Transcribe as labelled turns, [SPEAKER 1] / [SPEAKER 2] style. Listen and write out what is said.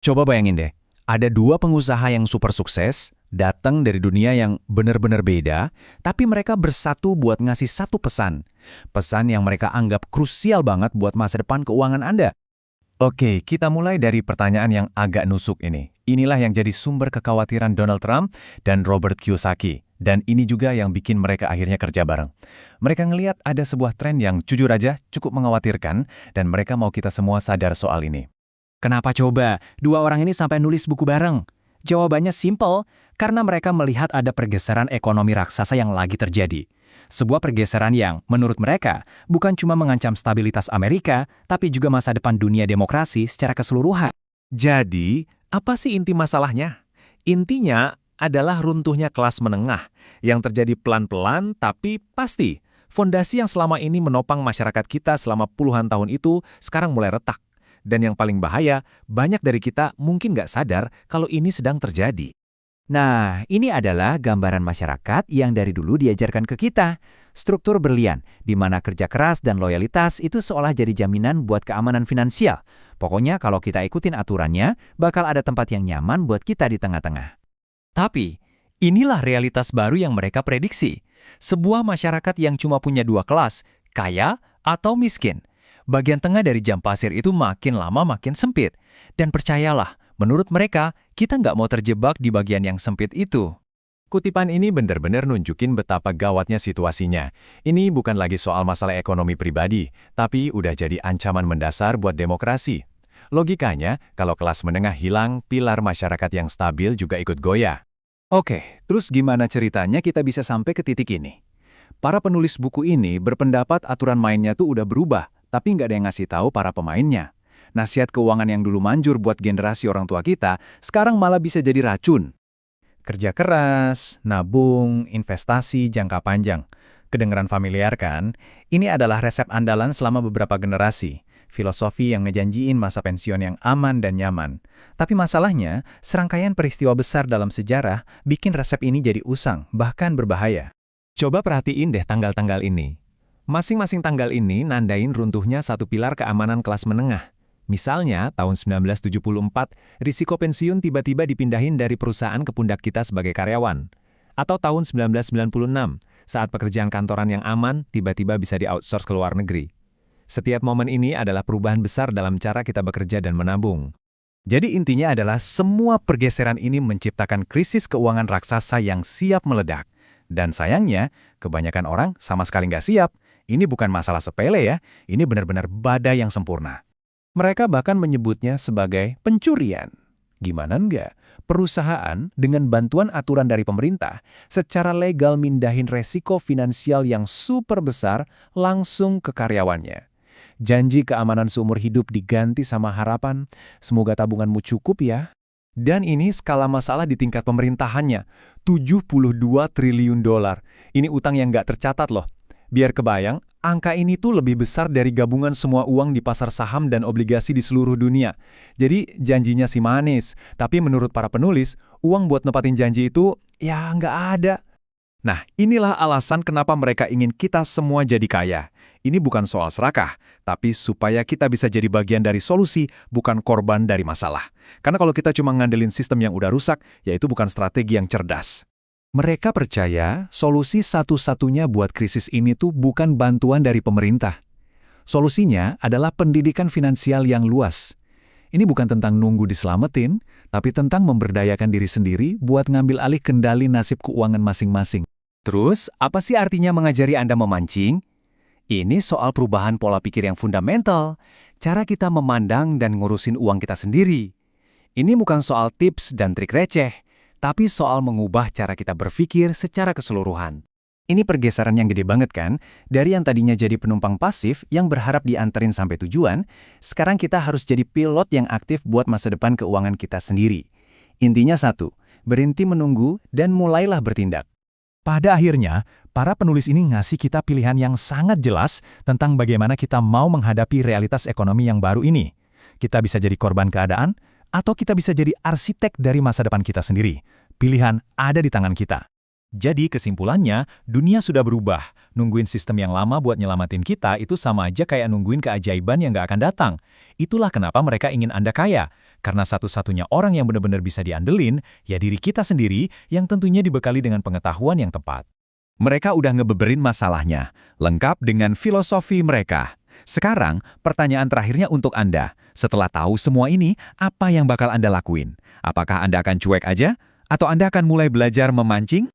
[SPEAKER 1] Coba bayangin deh, ada dua pengusaha yang super sukses, datang dari dunia yang benar-benar beda, tapi mereka bersatu buat ngasih satu pesan. Pesan yang mereka anggap krusial banget buat masa depan keuangan Anda.
[SPEAKER 2] Oke, kita mulai dari pertanyaan yang agak nusuk ini. Inilah yang jadi sumber kekhawatiran Donald Trump dan Robert Kiyosaki. Dan ini juga yang bikin mereka akhirnya kerja bareng. Mereka ngelihat ada sebuah tren yang jujur aja cukup mengkhawatirkan dan mereka mau kita semua sadar soal ini.
[SPEAKER 1] Kenapa coba dua orang ini sampai nulis buku bareng? Jawabannya simple, karena mereka melihat ada pergeseran ekonomi raksasa yang lagi terjadi. Sebuah pergeseran yang, menurut mereka, bukan cuma mengancam stabilitas Amerika, tapi juga masa depan dunia demokrasi secara keseluruhan.
[SPEAKER 2] Jadi, apa sih inti masalahnya? Intinya adalah runtuhnya kelas menengah yang terjadi pelan-pelan tapi pasti. Fondasi yang selama ini menopang masyarakat kita selama puluhan tahun itu sekarang mulai retak. Dan yang paling bahaya, banyak dari kita mungkin nggak sadar kalau ini sedang terjadi.
[SPEAKER 3] Nah, ini adalah gambaran masyarakat yang dari dulu diajarkan ke kita. Struktur berlian, di mana kerja keras dan loyalitas itu seolah jadi jaminan buat keamanan finansial. Pokoknya kalau kita ikutin aturannya, bakal ada tempat yang nyaman buat kita di tengah-tengah.
[SPEAKER 1] Tapi, inilah realitas baru yang mereka prediksi. Sebuah masyarakat yang cuma punya dua kelas, kaya atau miskin. Bagian tengah dari jam pasir itu makin lama makin sempit. Dan percayalah, menurut mereka, kita nggak mau terjebak di bagian yang sempit itu.
[SPEAKER 2] Kutipan ini benar-benar nunjukin betapa gawatnya situasinya. Ini bukan lagi soal masalah ekonomi pribadi, tapi udah jadi ancaman mendasar buat demokrasi. Logikanya, kalau kelas menengah hilang, pilar masyarakat yang stabil juga ikut goyah.
[SPEAKER 1] Oke, terus gimana ceritanya kita bisa sampai ke titik ini? Para penulis buku ini berpendapat aturan mainnya tuh udah berubah, tapi nggak ada yang ngasih tahu para pemainnya. Nasihat keuangan yang dulu manjur buat generasi orang tua kita, sekarang malah bisa jadi racun. Kerja keras, nabung, investasi jangka panjang. Kedengeran familiar kan? Ini adalah resep andalan selama beberapa generasi. Filosofi yang ngejanjiin masa pensiun yang aman dan nyaman. Tapi masalahnya, serangkaian peristiwa besar dalam sejarah bikin resep ini jadi usang, bahkan berbahaya.
[SPEAKER 2] Coba perhatiin deh tanggal-tanggal ini. Masing-masing tanggal ini nandain runtuhnya satu pilar keamanan kelas menengah. Misalnya, tahun 1974, risiko pensiun tiba-tiba dipindahin dari perusahaan ke pundak kita sebagai karyawan. Atau tahun 1996, saat pekerjaan kantoran yang aman tiba-tiba bisa di-outsource ke luar negeri. Setiap momen ini adalah perubahan besar dalam cara kita bekerja dan menabung.
[SPEAKER 1] Jadi intinya adalah semua pergeseran ini menciptakan krisis keuangan raksasa yang siap meledak. Dan sayangnya, kebanyakan orang sama sekali nggak siap. Ini bukan masalah sepele ya, ini benar-benar badai yang sempurna. Mereka bahkan menyebutnya sebagai pencurian. Gimana enggak? Perusahaan dengan bantuan aturan dari pemerintah secara legal mindahin resiko finansial yang super besar langsung ke karyawannya. Janji keamanan seumur hidup diganti sama harapan, semoga tabunganmu cukup ya. Dan ini skala masalah di tingkat pemerintahannya, 72 triliun dolar. Ini utang yang nggak tercatat loh. Biar kebayang, angka ini tuh lebih besar dari gabungan semua uang di pasar saham dan obligasi di seluruh dunia. Jadi janjinya sih manis, tapi menurut para penulis, uang buat nepatin janji itu ya nggak ada. Nah, inilah alasan kenapa mereka ingin kita semua jadi kaya. Ini bukan soal serakah, tapi supaya kita bisa jadi bagian dari solusi, bukan korban dari masalah. Karena kalau kita cuma ngandelin sistem yang udah rusak, ya itu bukan strategi yang cerdas. Mereka percaya solusi satu-satunya buat krisis ini tuh bukan bantuan dari pemerintah. Solusinya adalah pendidikan finansial yang luas. Ini bukan tentang nunggu diselamatin, tapi tentang memberdayakan diri sendiri buat ngambil alih kendali nasib keuangan masing-masing. Terus, apa sih artinya mengajari Anda memancing? Ini soal perubahan pola pikir yang fundamental, cara kita memandang dan ngurusin uang kita sendiri. Ini bukan soal tips dan trik receh, tapi soal mengubah cara kita berpikir secara keseluruhan. Ini pergeseran yang gede banget kan? Dari yang tadinya jadi penumpang pasif yang berharap dianterin sampai tujuan, sekarang kita harus jadi pilot yang aktif buat masa depan keuangan kita sendiri. Intinya satu, berhenti menunggu dan mulailah bertindak. Pada akhirnya, para penulis ini ngasih kita pilihan yang sangat jelas tentang bagaimana kita mau menghadapi realitas ekonomi yang baru ini. Kita bisa jadi korban keadaan, atau kita bisa jadi arsitek dari masa depan kita sendiri. Pilihan ada di tangan kita. Jadi kesimpulannya, dunia sudah berubah. Nungguin sistem yang lama buat nyelamatin kita itu sama aja kayak nungguin keajaiban yang nggak akan datang. Itulah kenapa mereka ingin Anda kaya. Karena satu-satunya orang yang benar-benar bisa diandelin, ya diri kita sendiri yang tentunya dibekali dengan pengetahuan yang tepat. Mereka udah ngebeberin masalahnya, lengkap dengan filosofi mereka. Sekarang, pertanyaan terakhirnya untuk Anda. Setelah tahu semua ini, apa yang bakal Anda lakuin? Apakah Anda akan cuek aja? Atau Anda akan mulai belajar memancing?